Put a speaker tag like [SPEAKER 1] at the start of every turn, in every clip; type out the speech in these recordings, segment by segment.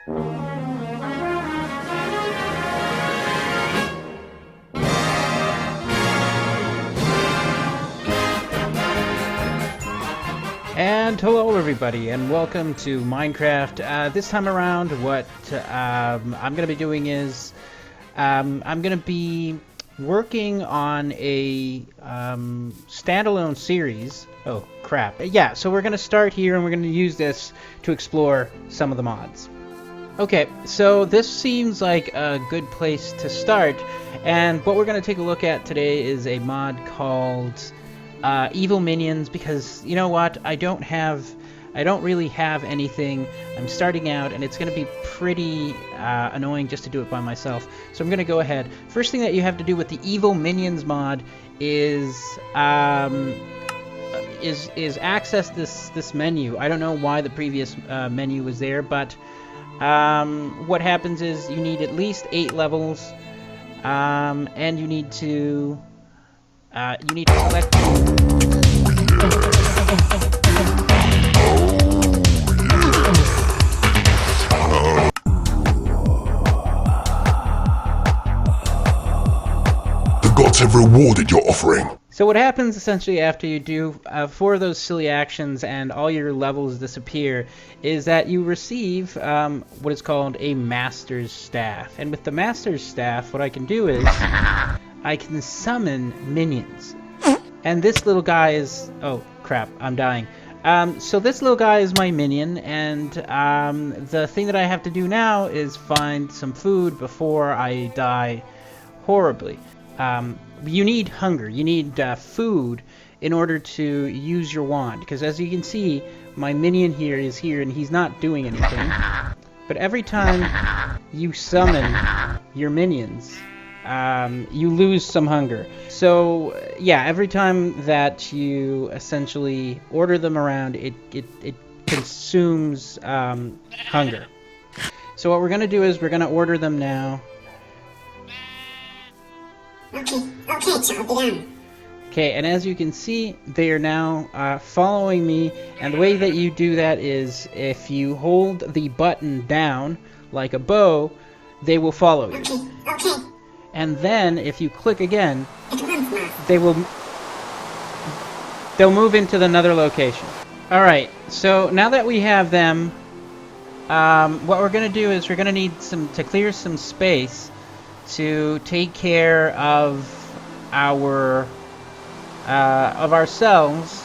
[SPEAKER 1] And hello everybody, and welcome to Minecraft. This time around, what I'm going to be doing is I'm going to be working on a standalone series. Oh crap. Yeah, so we're going to start here and we're going to use this to explore some of the mods. Okay, so this seems like a good place to start, and what we're going to take a look at today is a mod called Evil Minions, because you know what, I don't really have anything. I'm starting out and it's going to be pretty annoying just to do it by myself, so I'm going to go ahead. First thing that you have to do with the Evil Minions mod is access this menu. I don't know why the previous menu was there, but what happens is you need at least 8 levels, and you need to select.
[SPEAKER 2] The gods have rewarded your offering.
[SPEAKER 1] So what happens essentially after you do 4 of those silly actions and all your levels disappear is that you receive what is called a Master's Staff. And with the Master's Staff, what I can do is I can summon minions. And this little guy is... oh crap, I'm dying. So this little guy is my minion, and the thing that I have to do now is find some food before I die horribly. You need hunger, you need food in order to use your wand, because as you can see, my minion here is here and he's not doing anything. But every time you summon your minions, you lose some hunger. So yeah, every time that you essentially order them around, it consumes hunger. So what we're going to do is we're going to order them now. Okay, and as you can see, they are now following me, and the way that you do that is if you hold the button down like a bow, they will follow you. And then if you click again, they'll move into another location. Alright, so now that we have them, what we're going to do is we're going to need to clear some space to take care of ourselves.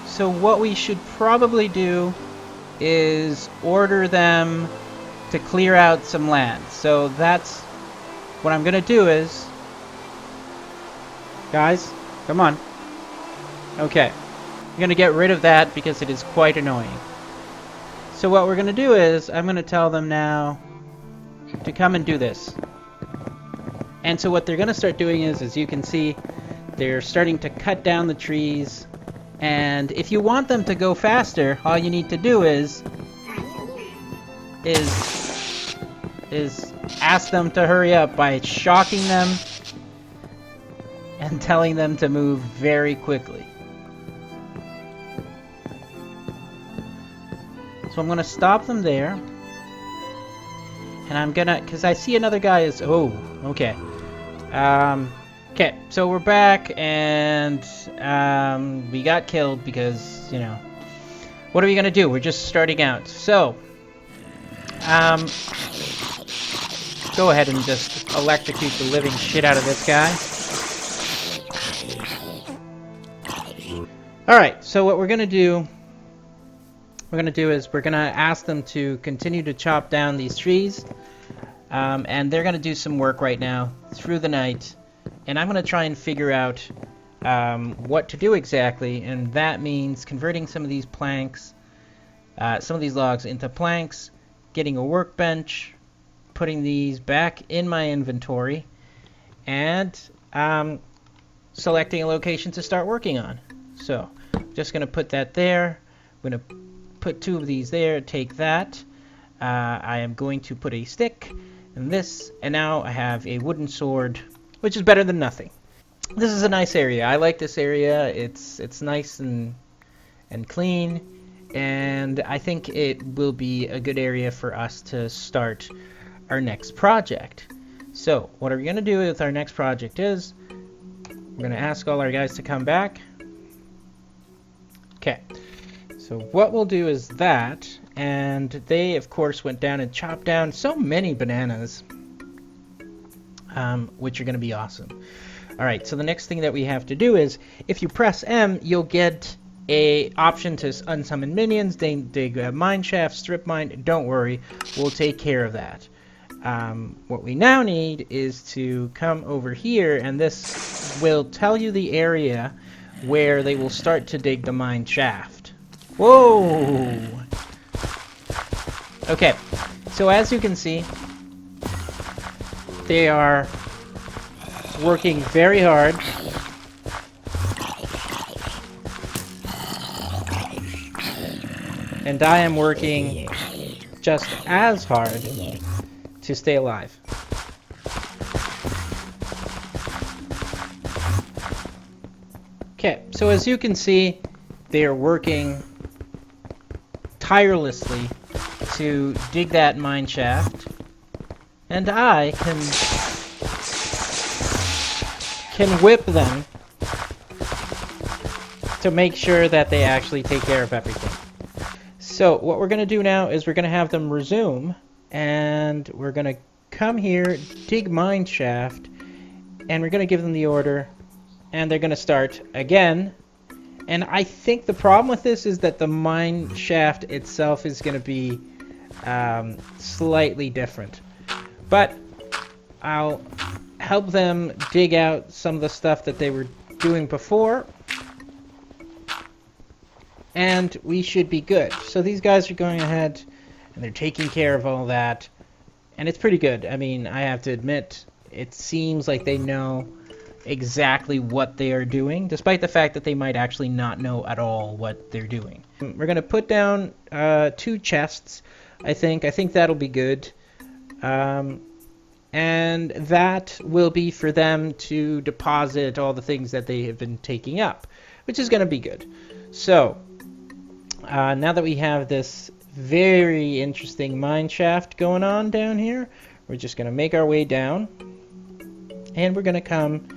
[SPEAKER 1] So what we should probably do is order them to clear out some land. So that's what I'm gonna do is, guys, come on. Okay, I'm gonna get rid of that because it is quite annoying. So what we're gonna do is I'm gonna tell them now to come and do this. And so what they're going to start doing is, as you can see, they're starting to cut down the trees. And if you want them to go faster, all you need to do is ask them to hurry up by shocking them and telling them to move very quickly. So I'm going to stop them there. And I'm gonna, because I see another guy is, oh, okay. Okay, so we're back, and we got killed because, you know, what are we gonna do? We're just starting out. So, go ahead and just electrocute the living shit out of this guy. Alright, so what we're gonna do is we're gonna ask them to continue to chop down these trees, and they're gonna do some work right now through the night, and I'm gonna try and figure out what to do exactly, and that means converting some of these planks, some of these logs into planks, getting a workbench, putting these back in my inventory, and selecting a location to start working on. So I'm just gonna put that there. I'm gonna put 2 of these there, take that. I am going to put a stick in this, and now I have a wooden sword, which is better than nothing. This is a nice area. I like this area. It's nice and clean, and I think it will be a good area for us to start our next project. So what are we going to do with our next project is we're going to ask all our guys to come back. Okay, so what we'll do is that, and they of course went down and chopped down so many bananas, which are going to be awesome. Alright, so the next thing that we have to do is, if you press M, you'll get a option to unsummon minions. They have Mineshaft, strip mine. Don't worry, we'll take care of that. What we now need is to come over here, and this will tell you the area where they will start to dig the mine shaft. Whoa! Okay, so as you can see, they are working very hard. And I am working just as hard to stay alive. Okay, so as you can see, they are working tirelessly to dig that mine shaft, and I can whip them to make sure that they actually take care of everything. So what we're going to do now is we're going to have them resume, and we're going to come here, dig mine shaft, and we're going to give them the order, and they're going to start again. And I think the problem with this is that the mine shaft itself is going to be slightly different. But I'll help them dig out some of the stuff that they were doing before, and we should be good. So these guys are going ahead and they're taking care of all that, and it's pretty good. I mean, I have to admit, it seems like they know exactly what they are doing, despite the fact that they might actually not know at all what they're doing. We're going to put down 2 chests, I think. I think that'll be good. And that will be for them to deposit all the things that they have been taking up, which is going to be good. So, now that we have this very interesting mine shaft going on down here, we're just going to make our way down, and we're going to come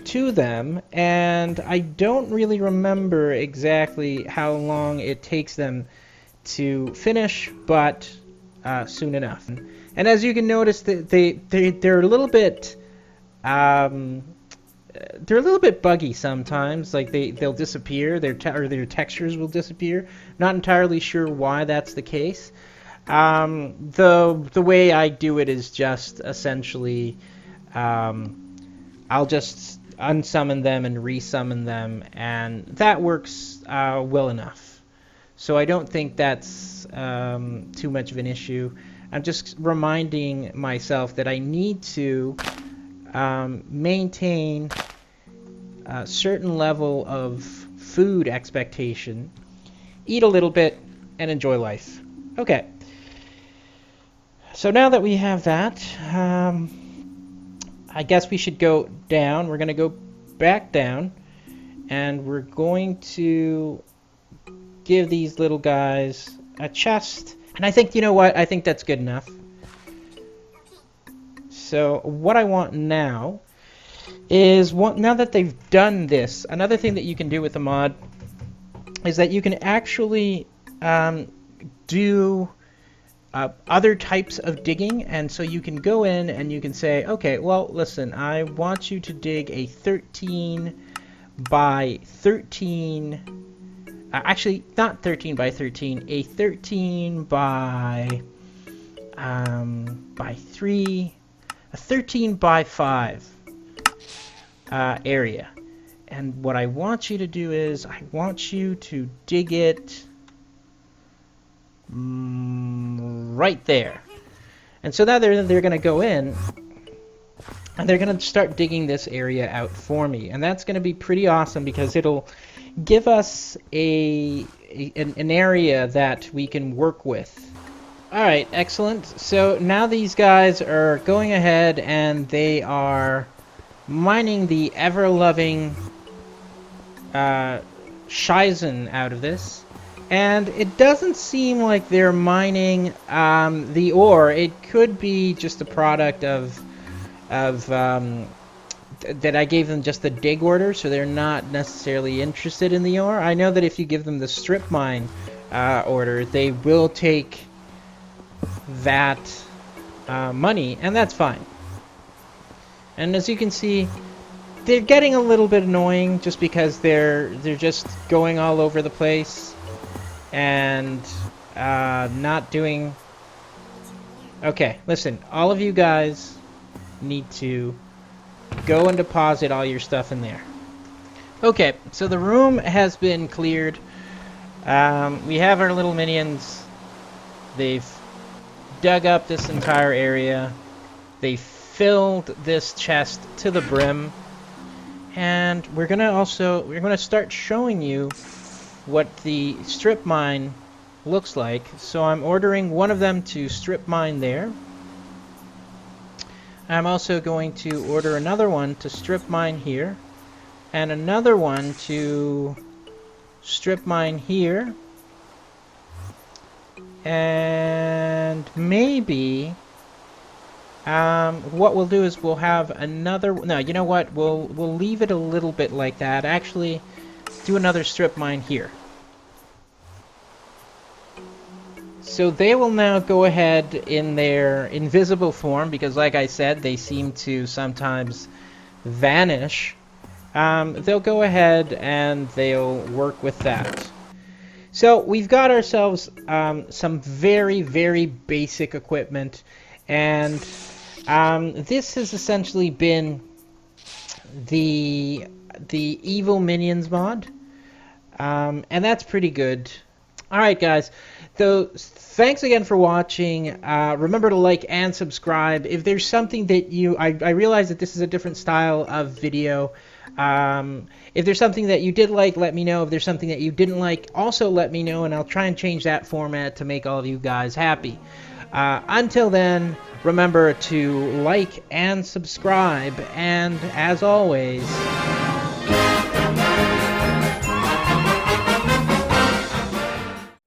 [SPEAKER 1] to them, and I don't really remember exactly how long it takes them to finish, but soon enough. And as you can notice, they're a little bit buggy sometimes. Like they'll disappear. Their textures will disappear. Not entirely sure why that's the case. The way I do it is just essentially I'll just unsummon them and resummon them, and that works well enough. So I don't think that's too much of an issue. I'm just reminding myself that I need to maintain a certain level of food expectation, eat a little bit, and enjoy life. Okay. So now that we have that, I guess we should go down. We're going to go back down, and we're going to give these little guys a chest. And I think, you know what? I think that's good enough. So what I want now is, now that they've done this, another thing that you can do with the mod is that you can actually do other types of digging. And so you can go in and you can say, okay, well, listen, I want you to dig a 13 by 13... actually, not 13 by 13, a 13 by 3, a 13 by 5 area. And what I want you to do is, I want you to dig it right there. And so now they're going to go in, and they're going to start digging this area out for me. And that's going to be pretty awesome, because it'll give us an area that we can work with. Alright, excellent. So now these guys are going ahead and they are mining the ever-loving Shizen out of this. And it doesn't seem like they're mining the ore. It could be just a product of that I gave them just the dig order, so they're not necessarily interested in the ore. I know that if you give them the strip mine order, they will take that money, and that's fine. And as you can see, they're getting a little bit annoying just because they're just going all over the place and not doing. Okay, listen, all of you guys need to go and deposit all your stuff in there. Okay, so the room has been cleared. We have our little minions. They've dug up this entire area. They filled this chest to the brim. And we're gonna start showing you what the strip mine looks like. So I'm ordering one of them to strip mine there. I'm also going to order another one to strip mine here, and another one to strip mine here, and maybe what we'll do is we'll have another. No, you know what? We'll leave it a little bit like that. Actually, do another strip mine here. So they will now go ahead in their invisible form, because like I said, they seem to sometimes vanish. They'll go ahead and they'll work with that. So we've got ourselves some very, very basic equipment, and this has essentially been the evil minions mod, and that's pretty good. Alright guys, so thanks again for watching. Remember to like and subscribe. If there's something that I realize that this is a different style of video. If there's something that you did like, let me know. If there's something that you didn't like, also let me know, and I'll try and change that format to make all of you guys happy. Until then, remember to like and subscribe, and as always,